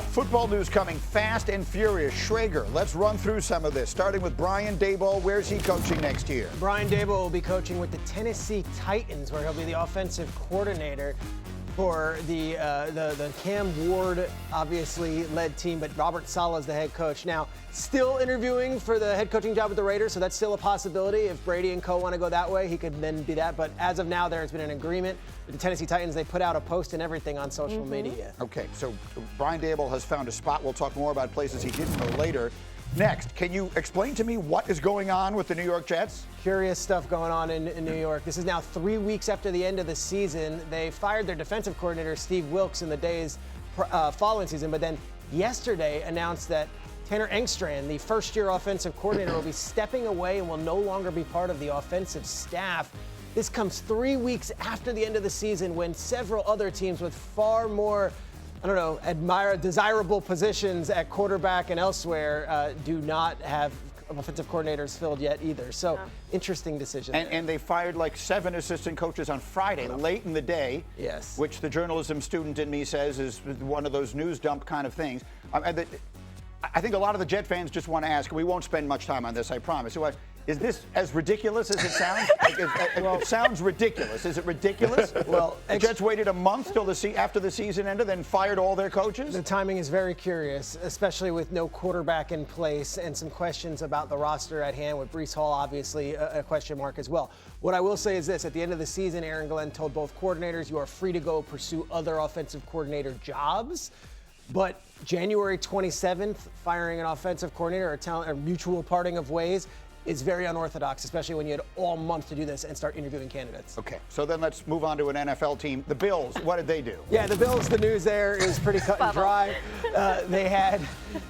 stuff. Football news coming fast and furious. Schrager, let's run through some of this, starting with Brian Daboll. Where's he coaching next year? Brian Daboll will be coaching with the Tennessee Titans, where he'll be the offensive coordinator for the Cam Ward, obviously, led team, but Robert Saleh is the head coach. Now, still interviewing for the head coaching job with the Raiders, so that's still a possibility. If Brady and co want to go that way, he could then be that. But as of now, there has been an agreement with the Tennessee Titans. They put out a post and everything on social media. Okay, so Brian Daboll has found a spot. We'll talk more about places he didn't know later. Next, can you explain to me what is going on with the New York Jets? Curious stuff going on in New York. This is now 3 weeks after the end of the season. They fired their defensive coordinator, Steve Wilks, in the days following season, but then yesterday announced that Tanner Engstrand, the first-year offensive coordinator, will be stepping away and will no longer be part of the offensive staff. This comes 3 weeks after the end of the season when several other teams with far more desirable positions at quarterback and elsewhere do not have offensive coordinators filled yet either. So, interesting decision. And they fired like 7 assistant coaches on Friday, late in the day. Yes. Which the journalism student in me says is one of those news dump kind of things. I think a lot of the Jet fans just want to ask, we won't spend much time on this, I promise. Is this as ridiculous as it sounds? It sounds ridiculous. Is it ridiculous? Well, the Jets waited a month till after the season ended, then fired all their coaches? The timing is very curious, especially with no quarterback in place and some questions about the roster at hand, with Breece Hall obviously a question mark as well. What I will say is this: at the end of the season, Aaron Glenn told both coordinators, you are free to go pursue other offensive coordinator jobs. But January 27th, firing an offensive coordinator or mutual parting of ways is very unorthodox, especially when you had all month to do this and start interviewing candidates. Okay, so then let's move on to an NFL team. The Bills, what did they do? Yeah, the Bills, the news there is pretty cut and dry. They had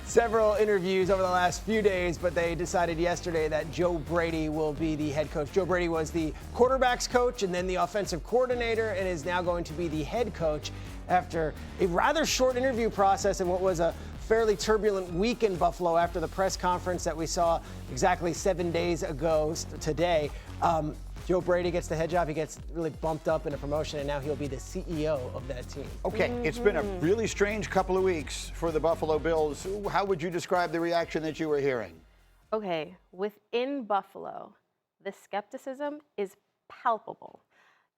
several interviews over the last few days, but they decided yesterday that Joe Brady will be the head coach. Joe Brady was the quarterback's coach and then the offensive coordinator, and is now going to be the head coach after a rather short interview process and what was a fairly turbulent week in Buffalo after the press conference that we saw exactly 7 days ago today. Joe Brady gets the head job. He gets really bumped up in a promotion, and now he'll be the CEO of that team. Okay, It's been a really strange couple of weeks for the Buffalo Bills. How would you describe the reaction that you were hearing? Okay, within Buffalo, the skepticism is palpable.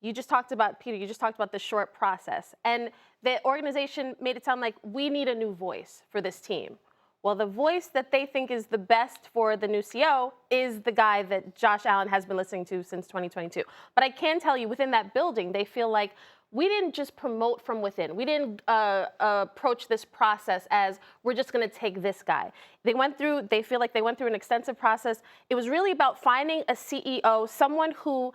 You just talked about, Peter, the short process. And the organization made it sound like we need a new voice for this team. Well, the voice that they think is the best for the new CEO is the guy that Josh Allen has been listening to since 2022. But I can tell you, within that building, they feel like we didn't just promote from within. We didn't approach this process as we're just going to take this guy. They feel like they went through an extensive process. It was really about finding a CEO, someone who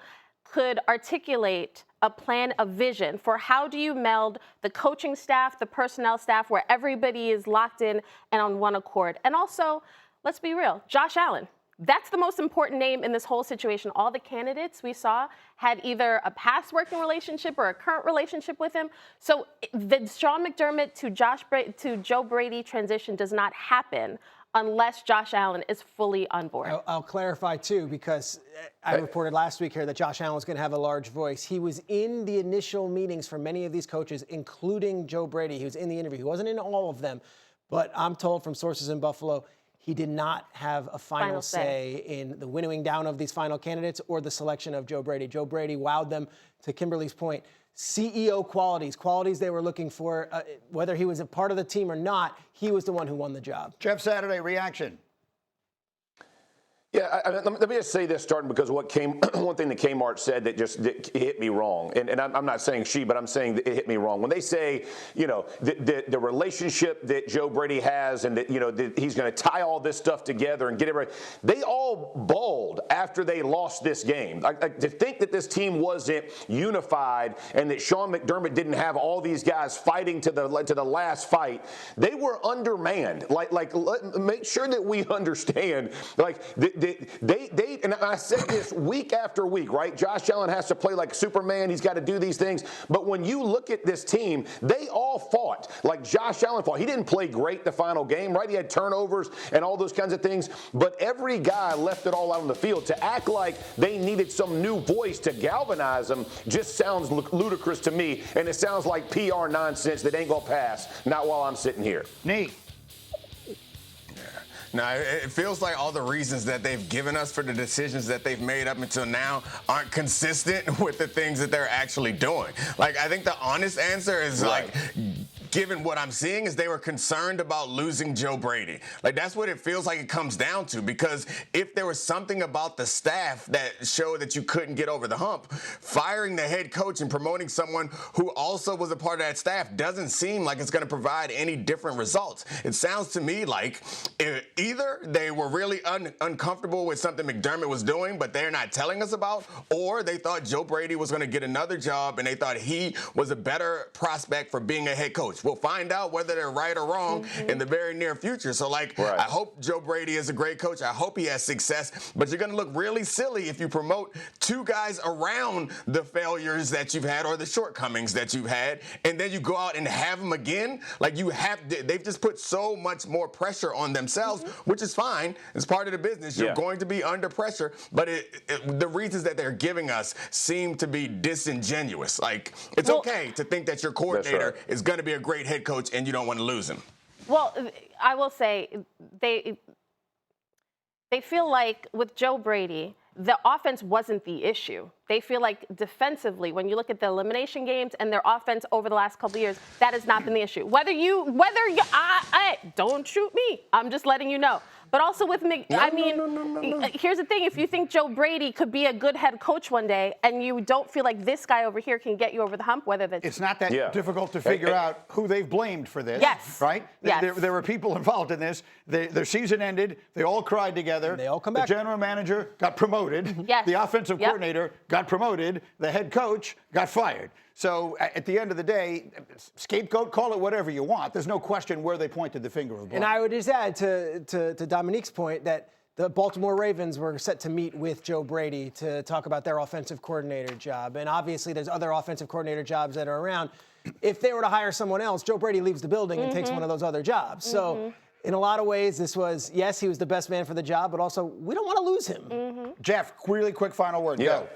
could articulate a plan, a vision for how do you meld the coaching staff, the personnel staff, where everybody is locked in and on one accord. And also, let's be real, Josh Allen. That's the most important name in this whole situation. All the candidates we saw had either a past working relationship or a current relationship with him. So the Sean McDermott to Joe Brady transition does not happen unless Josh Allen is fully on board. I'll clarify, too, because I reported last week here that Josh Allen was going to have a large voice. He was in the initial meetings for many of these coaches, including Joe Brady. He was in the interview. He wasn't in all of them, but I'm told from sources in Buffalo, he did not have a final say in the winnowing down of these final candidates or the selection of Joe Brady. Joe Brady wowed them, to Kimberly's point. CEO qualities they were looking for, whether he was a part of the team or not, he was the one who won the job. Jeff Saturday, reaction. Yeah, let me just say this, starting because one thing that Kmart said that hit me wrong, and I'm not saying she, but I'm saying that it hit me wrong. When they say, the relationship that Joe Brady has, and that that he's going to tie all this stuff together and get everybody, they all bawled after they lost this game. To think that this team wasn't unified and that Sean McDermott didn't have all these guys fighting to the last fight, they were undermanned. Make sure that we understand, and I said this week after week, right? Josh Allen has to play like Superman. He's got to do these things. But when you look at this team, they all fought like Josh Allen fought. He didn't play great the final game, right? He had turnovers and all those kinds of things. But every guy left it all out on the field. To act like they needed some new voice to galvanize them just sounds ludicrous to me. And it sounds like PR nonsense that ain't going to pass. Not while I'm sitting here. Nee. No, it feels like all the reasons that they've given us for the decisions that they've made up until now aren't consistent with the things that they're actually doing. Like, I think the honest answer is, like, given what I'm seeing, is they were concerned about losing Joe Brady. Like, that's what it feels like it comes down to, because if there was something about the staff that showed that you couldn't get over the hump, firing the head coach and promoting someone who also was a part of that staff doesn't seem like it's going to provide any different results. It sounds to me like either they were really uncomfortable with something McDermott was doing, but they're not telling us about, or they thought Joe Brady was going to get another job and they thought he was a better prospect for being a head coach. We'll find out whether they're right or wrong in the very near future. So, like, I hope Joe Brady is a great coach. I hope he has success. But you're going to look really silly if you promote two guys around the failures that you've had or the shortcomings that you've had, and then you go out and have them again. Like, they've just put so much more pressure on themselves, which is fine. It's part of the business. You're going to be under pressure. But the reasons that they're giving us seem to be disingenuous. Like, it's okay to think that your coordinator is going to be a great head coach and you don't want to lose him. Well, I will say they feel like with Joe Brady, the offense wasn't the issue. They feel like defensively, when you look at the elimination games and their offense over the last couple of years, that has not been the issue. Don't shoot me. I'm just letting you know. But also with here's the thing. If you think Joe Brady could be a good head coach one day and you don't feel like this guy over here can get you over the hump, whether that's... It's not that difficult to figure out who they've blamed for this. Yes. Right? Yes. There were people involved in this. Their season ended. They all cried together. And they all come back. The general manager got promoted. Yes. The offensive coordinator got promoted. The head coach got fired. So at the end of the day, scapegoat, call it whatever you want. There's no question where they pointed the finger of blame. And I would just add to Domonique's point that the Baltimore Ravens were set to meet with Joe Brady to talk about their offensive coordinator job. And obviously there's other offensive coordinator jobs that are around. If they were to hire someone else, Joe Brady leaves the building and takes one of those other jobs. So in a lot of ways, this was, yes, he was the best man for the job, but also we don't want to lose him. Jeff, really quick final word. Go.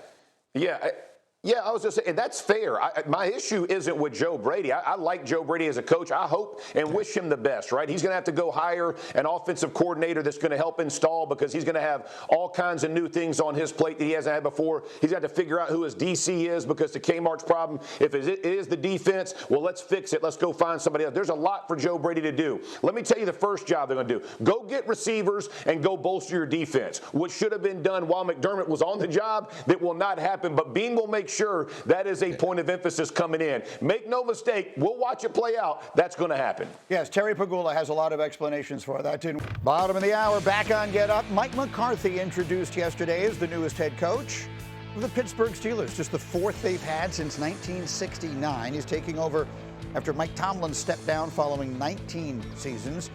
Yeah, I was just saying, that's fair. My issue isn't with Joe Brady. I like Joe Brady as a coach. I hope and wish him the best, right? He's going to have to go hire an offensive coordinator that's going to help install, because he's going to have all kinds of new things on his plate that he hasn't had before. He's got to figure out who his DC is, because to Kmart's problem, if it is the defense, well, let's fix it. Let's go find somebody else. There's a lot for Joe Brady to do. Let me tell you the first job they're going to do. Go get receivers and go bolster your defense, which should have been done while McDermott was on the job. That will not happen, but Bean will make sure that is a point of emphasis coming in. Make no mistake, we'll watch it play out. That's going to happen. Yes, Terry Pagula has a lot of explanations for that, too. Bottom of the hour, back on Get Up. Mike McCarthy introduced yesterday as the newest head coach of the Pittsburgh Steelers, just the fourth they've had since 1969. He's taking over after Mike Tomlin stepped down following 19 seasons.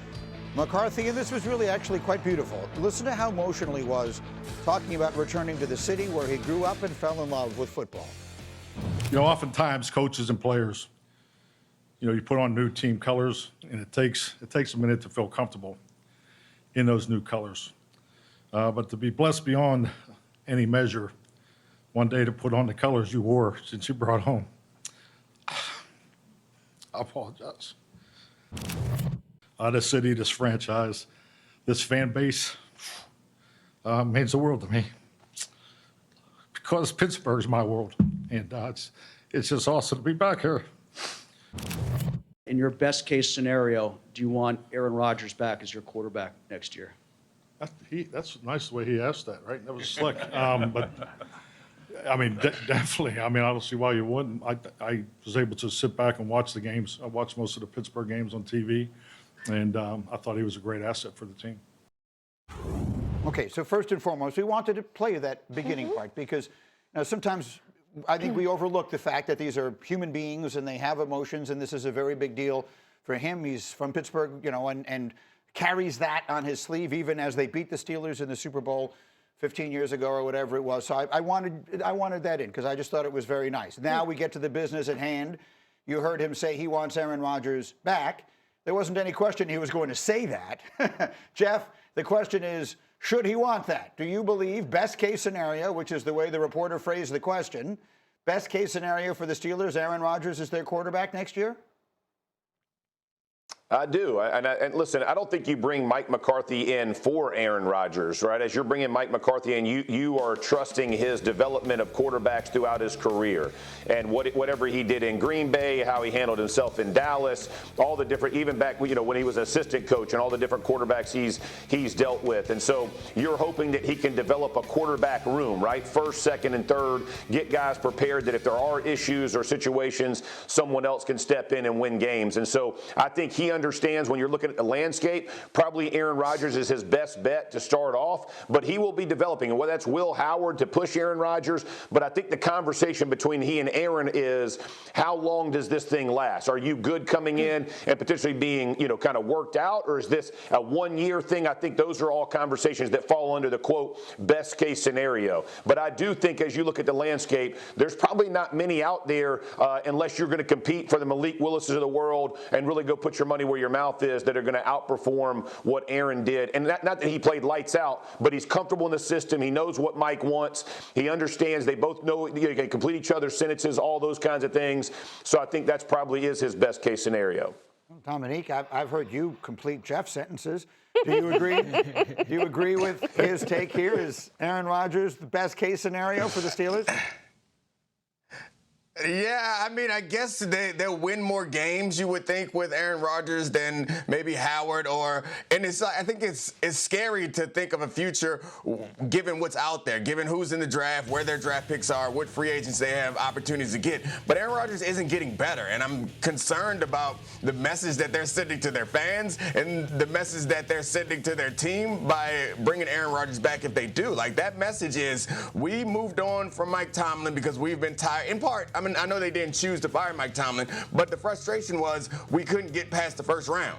McCarthy, and this was really actually quite beautiful. Listen to how emotional he was talking about returning to the city where he grew up and fell in love with football. You know, oftentimes coaches and players, you know, you put on new team colors, and it takes a minute to feel comfortable in those new colors. But to be blessed beyond any measure, one day to put on the colors you wore since you brought home, I apologize. This city, this franchise, this fan base means the world to me, because Pittsburgh's my world, and it's just awesome to be back here. In your best case scenario, do you want Aaron Rodgers back as your quarterback next year? That's nice the way he asked that, right? That was slick. But I mean, definitely. I mean, I don't see why you wouldn't. I was able to sit back and watch the games. I watched most of the Pittsburgh games on TV, and I thought he was a great asset for the team. Okay, so first and foremost, we wanted to play that beginning part, because sometimes I think we overlook the fact that these are human beings and they have emotions, and this is a very big deal for him. He's from Pittsburgh, and carries that on his sleeve, even as they beat the Steelers in the Super Bowl 15 years ago or whatever it was. So I wanted that in because I just thought it was very nice. Now we get to the business at hand. You heard him say he wants Aaron Rodgers back. There wasn't any question he was going to say that. Jeff, the question is, should he want that? Do you believe best case scenario, which is the way the reporter phrased the question, best case scenario for the Steelers, Aaron Rodgers is their quarterback next year? I do. And listen, I don't think you bring Mike McCarthy in for Aaron Rodgers, right? As you're bringing Mike McCarthy in, you are trusting his development of quarterbacks throughout his career. And whatever he did in Green Bay, how he handled himself in Dallas, all the different, even back, when he was an assistant coach and all the different quarterbacks he's dealt with. And so you're hoping that he can develop a quarterback room, right? First, second, and third, get guys prepared that if there are issues or situations, someone else can step in and win games. And so I think he understands when you're looking at the landscape, probably Aaron Rodgers is his best bet to start off, but he will be developing. And whether that's Will Howard to push Aaron Rodgers, but I think the conversation between he and Aaron is how long does this thing last? Are you good coming in and potentially being, kind of worked out, or is this a one-year thing? I think those are all conversations that fall under the, quote, best case scenario. But I do think as you look at the landscape, there's probably not many out there unless you're going to compete for the Malik Willises of the world and really go put your money where your mouth is that are going to outperform what Aaron did. And not that he played lights out, but he's comfortable in the system. He knows what Mike wants. He understands. They both know they can complete each other's sentences, all those kinds of things. So I think that's probably is his best case scenario. Domonique, I've heard you complete Jeff's sentences. Do you agree? Do you agree with his take here? Is Aaron Rodgers the best case scenario for the Steelers? Yeah, I mean, I guess they'll win more games, you would think, with Aaron Rodgers than maybe Howard and I think it's scary to think of a future given what's out there, given who's in the draft, where their draft picks are, what free agents they have opportunities to get. But Aaron Rodgers isn't getting better, and I'm concerned about the message that they're sending to their fans and the message that they're sending to their team by bringing Aaron Rodgers back if they do. Like, that message is, we moved on from Mike Tomlin because we've been tired. In part, I know they didn't choose to fire Mike Tomlin, but the frustration was we couldn't get past the first round.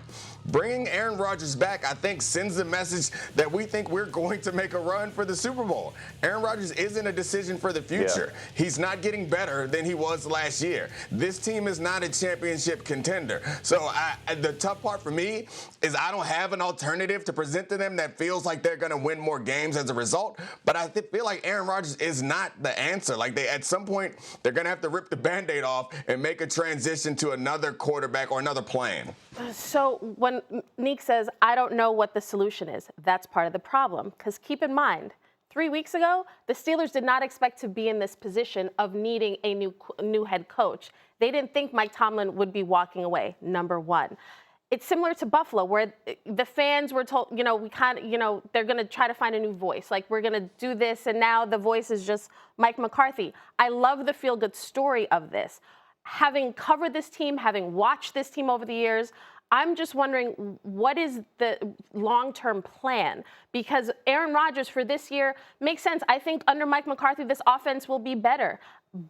Bringing Aaron Rodgers back, I think, sends the message that we think we're going to make a run for the Super Bowl. Aaron Rodgers isn't a decision for the future. Yeah. He's not getting better than he was last year. This team is not a championship contender. So the tough part for me is I don't have an alternative to present to them that feels like they're going to win more games as a result. But I feel like Aaron Rodgers is not the answer. Like, at some point, they're going to have to rip the Band-Aid off and make a transition to another quarterback or another plan. So when Neek says, I don't know what the solution is, that's part of the problem. Because keep in mind, 3 weeks ago, the Steelers did not expect to be in this position of needing a new head coach. They didn't think Mike Tomlin would be walking away, number one. It's similar to Buffalo, where the fans were told, we they're going to try to find a new voice. Like, we're going to do this, and now the voice is just Mike McCarthy. I love the feel-good story of this. Having covered this team, having watched this team over the years, I'm just wondering, what is the long-term plan? Because Aaron Rodgers for this year makes sense. I think under Mike McCarthy, this offense will be better.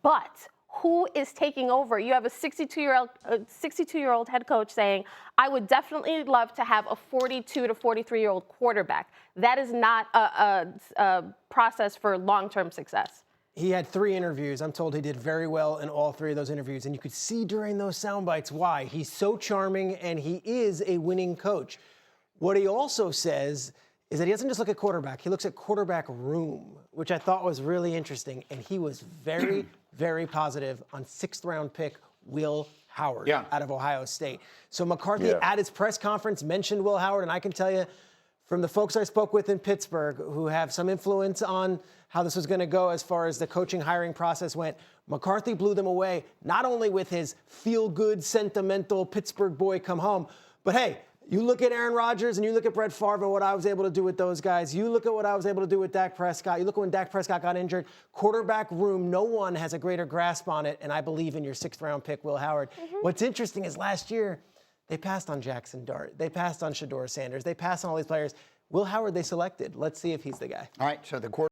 But who is taking over? You have a 62-year-old head coach saying, I would definitely love to have a 42 to 43-year-old quarterback. That is not a process for long-term success. He had 3 interviews. I'm told he did very well in all 3 of those interviews. And you could see during those sound bites why. He's so charming, and he is a winning coach. What he also says is that he doesn't just look at quarterback. He looks at quarterback room, which I thought was really interesting. And he was very, very positive on 6th-round pick Will Howard out of Ohio State. So McCarthy at his press conference mentioned Will Howard, and I can tell you from the folks I spoke with in Pittsburgh who have some influence on how this was going to go as far as the coaching hiring process went, McCarthy blew them away, not only with his feel-good, sentimental Pittsburgh boy come home, but hey, you look at Aaron Rodgers and you look at Brett Favre and what I was able to do with those guys. You look at what I was able to do with Dak Prescott. You look at when Dak Prescott got injured. Quarterback room, no one has a greater grasp on it, and I believe in your 6th-round pick, Will Howard. What's interesting is last year, they passed on Jackson Dart. They passed on Shedeur Sanders. They passed on all these players. Will Howard they selected. Let's see if he's the guy. All right, so the quarterback